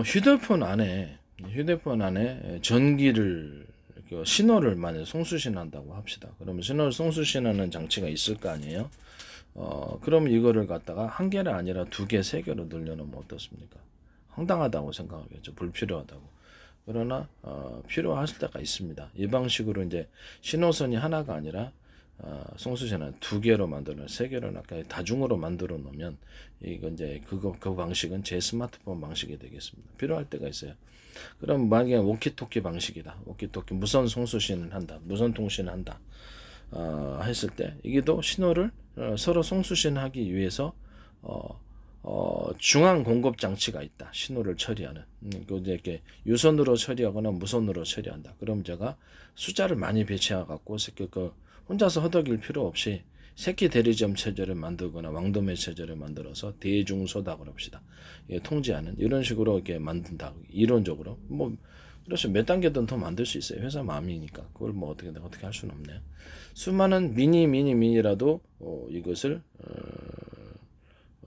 휴대폰 안에 전기를 신호를 만약 송수신한다고 합시다. 그러면 신호를 송수신하는 장치가 있을 거 아니에요. 그러면 이거를 갖다가 한 개가 아니라 두 개, 세 개로 늘려놓으면 어떻습니까? 황당하다고 생각하겠죠. 불필요하다고. 그러나 필요하실 때가 있습니다. 이 방식으로 이제 신호선이 하나가 아니라 송수신은 두 개로 만들어, 세 개로 아까 다중으로 만들어 놓으면 이건 이제 그 방식은 제 스마트폰 방식이 되겠습니다. 필요할 때가 있어요. 그럼 만약에 워키토키 방식이다. 워키토키 무선 송수신을 한다. 무선 통신을 한다. 했을 때 이게 또 신호를 서로 송수신하기 위해서 중앙 공급 장치가 있다. 신호를 처리하는. 그 이제 이렇게 유선으로 처리하거나 무선으로 처리한다. 그럼 제가 숫자를 많이 배치해 갖고 그 혼자서 허덕일 필요 없이 새끼 대리점 체제를 만들거나 왕도매 체제를 만들어서 대중소다 그럽시다. 예, 통제하는 이런 식으로 이렇게 만든다. 이론적으로 뭐 그렇죠. 몇 단계든 더 만들 수 있어요. 회사 마음이니까 그걸 뭐 어떻게 할 수는 없네요. 수많은 미니라도 이것을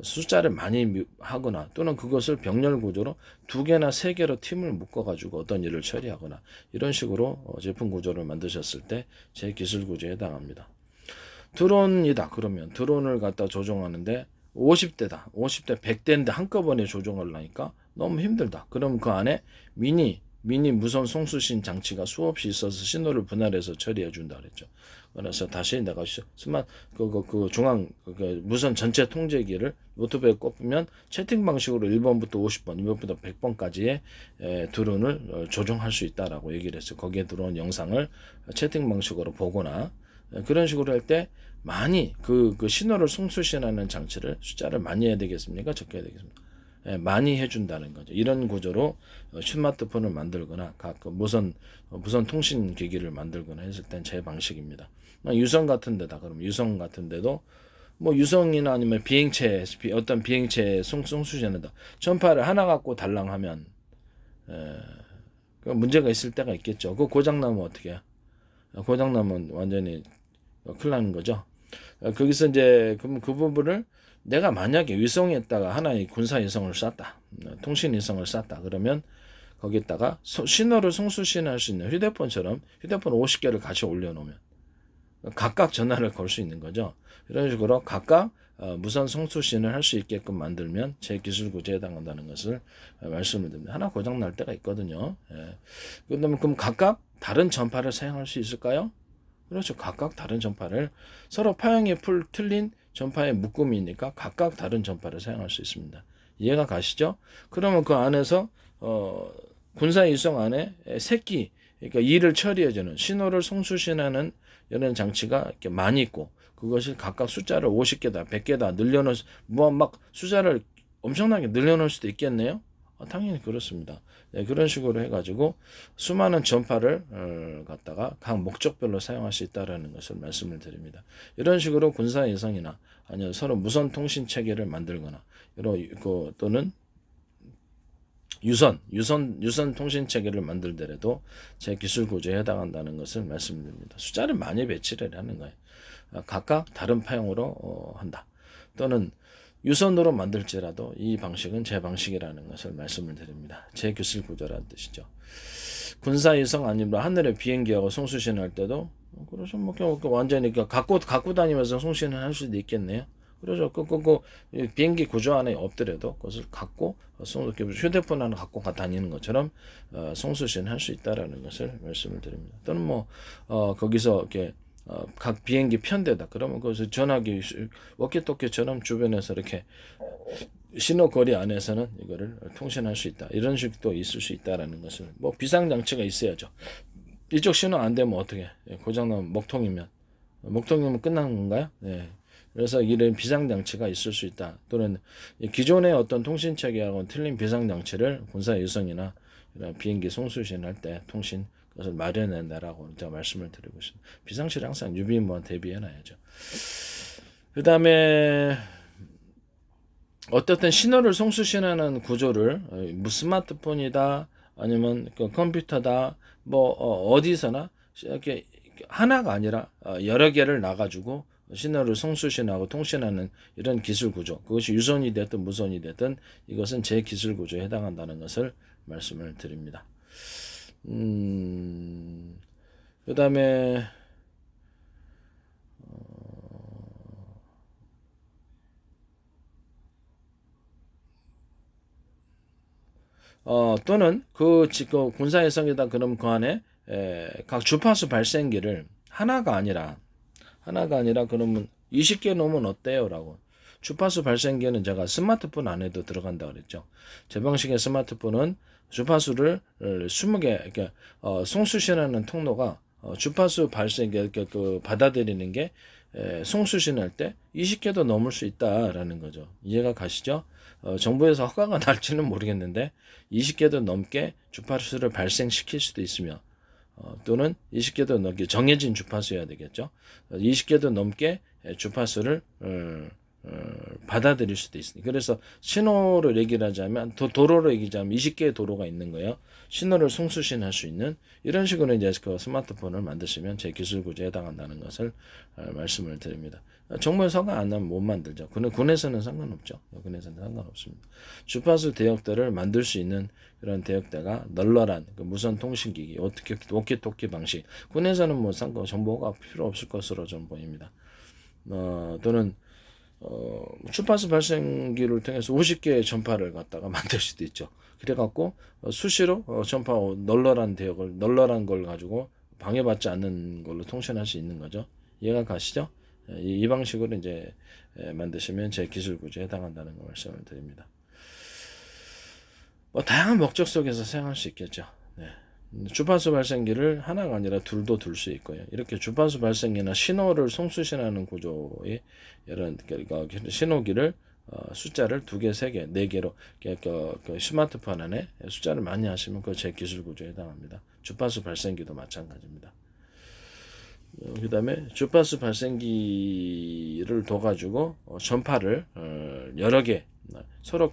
숫자를 많이 하거나 또는 그것을 병렬 구조로 두 개나 세 개로 팀을 묶어 가지고 어떤 일을 처리하거나 이런 식으로 제품 구조를 만드셨을 때 제 기술 구조에 해당합니다. 드론이다 그러면 드론을 갖다 조종하는데 50대다 50대 100대인데 한꺼번에 조종하려니까 너무 힘들다. 그럼 그 안에 미니 무선 송수신 장치가 수없이 있어서 신호를 분할해서 처리해 준다 그랬죠. 그래서 다시 내가 그 중앙 무선 전체 통제기를 노트북에 꼽으면 채팅 방식으로 1번부터 50번, 2번부터 100번까지의 드론을 조종할 수 있다라고 얘기를 했어요. 거기에 들어온 영상을 채팅 방식으로 보거나 그런 식으로 할 때 많이 그 신호를 송수신하는 장치를 숫자를 많이 해야 되겠습니까? 적게 해야 되겠습니까? 많이 해준다는 거죠. 이런 구조로 스마트폰을 만들거나 각 무선 통신 기기를 만들거나 했을 땐 제 방식입니다. 유성 같은 데다 그러면 유성 같은 데도 뭐 유성이나 아니면 어떤 비행체 송수신한다. 전파를 하나 갖고 달랑하면 문제가 있을 때가 있겠죠. 그 고장 나면 어떻게 해요? 고장 나면 완전히 큰일 나는 거죠. 거기서 이제 그 부분을 내가 만약에 위성에다가 하나의 군사 위성을 쐈다. 통신 위성을 쐈다. 그러면 거기다가 신호를 송수신할 수 있는 휴대폰 50개를 같이 올려놓으면 각각 전화를 걸 수 있는 거죠. 이런 식으로 각각 무선 송수신을 할 수 있게끔 만들면 제 기술 구조에 해당한다는 것을 말씀을 드립니다. 하나 고장 날 때가 있거든요. 그럼 각각 다른 전파를 사용할 수 있을까요? 그렇죠. 각각 다른 전파를 서로 파형이 틀린 전파의 묶음이니까 각각 다른 전파를 사용할 수 있습니다. 이해가 가시죠? 그러면 그 안에서 군사 이송 안에 새끼 그러니까 일을 처리해주는 신호를 송수신하는 이런 장치가 이렇게 많이 있고 그것이 각각 숫자를 50개다 100개다 늘려놓을 막 숫자를 엄청나게 늘려놓을 수도 있겠네요. 당연히 그렇습니다. 네, 그런 식으로 해가지고 수많은 전파를 갖다가 각 목적별로 사용할 수 있다는 것을 말씀을 드립니다. 이런 식으로 군사 예성이나 아니면 서로 무선 통신 체계를 만들거나 또는 유선 통신 체계를 만들더라도 제 기술 구조에 해당한다는 것을 말씀드립니다. 숫자를 많이 배치를 하는 거예요. 각각 다른 파형으로 한다. 또는 유선으로 만들지라도 이 방식은 제 방식이라는 것을 말씀을 드립니다. 제 기술 구조라는 뜻이죠. 군사 위성 아니면 하늘에 비행기하고 송수신할 때도 그래서 뭐 완전히 갖고 다니면서 송신을 할 수도 있겠네요. 그래서 비행기 구조 안에 없더라도 그것을 갖고 휴대폰 하나 갖고 다니는 것처럼 송수신 할 수 있다라는 것을 말씀을 드립니다. 또는 거기서 이렇게 각 비행기 편대다. 그러면 거기서 전화기 워키토키처럼 주변에서 이렇게 신호 거리 안에서는 이거를 통신할 수 있다. 이런 식도 있을 수 있다라는 것을 비상 장치가 있어야죠. 이쪽 신호 안 되면 어떻게? 고장 나면 먹통이면 끝나는 건가요? 네. 그래서 이런 비상 장치가 있을 수 있다. 또는 기존의 어떤 통신 체계하고는 틀린 비상 장치를 군사 유성이나 이런 비행기 송수신할 때 통신 그것을 마련해내라고 제가 말씀을 드리고 있습니다. 비상시를 항상 유비무원 대비해놔야죠. 그 다음에 어떻든 신호를 송수신하는 구조를 스마트폰이다 아니면 컴퓨터다 어디서나 이렇게 하나가 아니라 여러 개를 놔가지고 신호를 송수신하고 통신하는 이런 기술 구조, 그것이 유선이 됐든 무선이 됐든 이것은 제 기술 구조에 해당한다는 것을 말씀을 드립니다. 그다음에 또는 그 군사해상이다 그럼 그 안에 각 주파수 발생기를 하나가 아니라 그러면 20개 놓으면 어때요라고. 주파수 발생기는 제가 스마트폰 안에도 들어간다 그랬죠. 제 방식의 스마트폰은 주파수를 20개 이렇게 송수신하는 통로가 주파수 발생기 그 받아들이는 게 송수신할 때 20개도 넘을 수 있다라는 거죠. 이해가 가시죠? 정부에서 허가가 날지는 모르겠는데 20개도 넘게 주파수를 발생시킬 수도 있으며 또는 20개도 넘게 정해진 주파수여야 되겠죠. 20개도 넘게 주파수를 받아들일 수도 있으니까. 그래서 신호를 얘기를 하자면 도로로 얘기하자면 20개의 도로가 있는 거예요. 신호를 송수신할 수 있는 이런 식으로 이제 그 스마트폰을 만드시면 제 기술 구조에 해당한다는 것을 말씀을 드립니다. 정부에서가 안 하면 못 만들죠. 군에서는 상관없죠. 군에서는 상관없습니다. 주파수 대역대를 만들 수 있는 그런 대역대가 널널한 그 무선 통신기기, 오키토키 방식. 군에서는 뭐 정보가 필요 없을 것으로 좀 보입니다. 또는 주파수 발생기를 통해서 50개의 전파를 갖다가 만들 수도 있죠. 그래갖고 수시로 전파 널널한 대역을 널널한 걸 가지고 방해받지 않는 걸로 통신할 수 있는 거죠. 이해가 가시죠? 이 방식으로 이제 만드시면 제 기술 구조에 해당한다는 걸 말씀을 드립니다. 다양한 목적 속에서 사용할 수 있겠죠. 네. 주파수 발생기를 하나가 아니라 둘도 둘 수 있고요. 이렇게 주파수 발생기나 신호를 송수신하는 구조의 이런 신호기를 숫자를 2개, 3개, 4개로 그 스마트폰 안에 숫자를 많이 하시면 그 제 기술 구조에 해당합니다. 주파수 발생기도 마찬가지입니다. 그 다음에 주파수 발생기를 둬가지고 전파를 여러 개 서로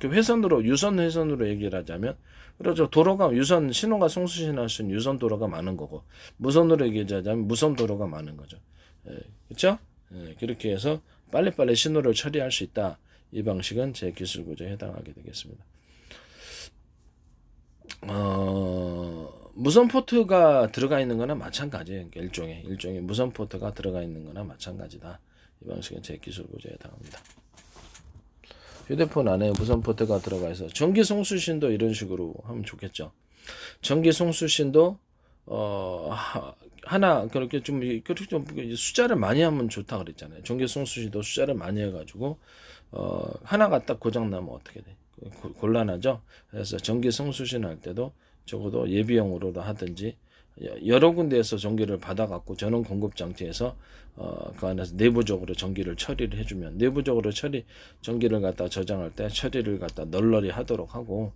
유선 회선으로 얘기를 하자면 그렇죠. 도로가 유선 신호가 송수신할 수 있는 유선 도로가 많은 거고 무선으로 얘기하자면 무선 도로가 많은 거죠. 그렇죠? 그렇게 해서 빨리빨리 신호를 처리할 수 있다. 이 방식은 제 기술 구조에 해당하게 되겠습니다. 무선 포트가 들어가 있는 거나 마찬가지예요. 일종의 무선 포트가 들어가 있는 거나 마찬가지다. 이 방식은 제 기술 구조에 해당합니다. 휴대폰 안에 무선 포트가 들어가 있어 전기 송수신도 이런 식으로 하면 좋겠죠. 전기 송수신도 하나 그렇게 좀 숫자를 많이 하면 좋다 그랬잖아요. 전기 송수신도 숫자를 많이 해가지고 하나가 딱 고장 나면 어떻게 돼? 곤란하죠. 그래서 전기 송수신 할 때도 적어도 예비용으로도 하든지 여러 군데에서 전기를 받아갖고 전원 공급 장치에서 그 안에서 내부적으로 전기를 처리를 해주면 내부적으로 전기를 갖다 저장할 때 처리를 갖다 널널히 하도록 하고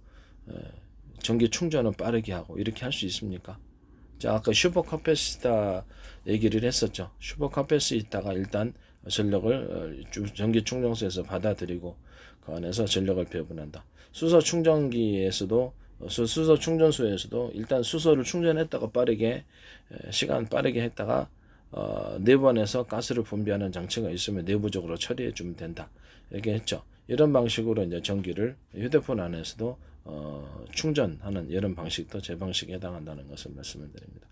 전기 충전은 빠르게 하고 이렇게 할 수 있습니까? 자, 아까 슈퍼 카패시터 얘기를 했었죠. 슈퍼 카패시터가 일단 전력을 전기 충전소에서 받아들이고 그 안에서 전력을 배분한다. 수소 충전기에서도 수소 충전소에서도 일단 수소를 충전했다가 시간 빠르게 했다가 내부안에서 가스를 분비하는 장치가 있으면 내부적으로 처리해 주면 된다. 이렇게 했죠. 이런 방식으로 이제 전기를 휴대폰 안에서도 충전하는 이런 방식도 제 방식에 해당한다는 것을 말씀을 드립니다.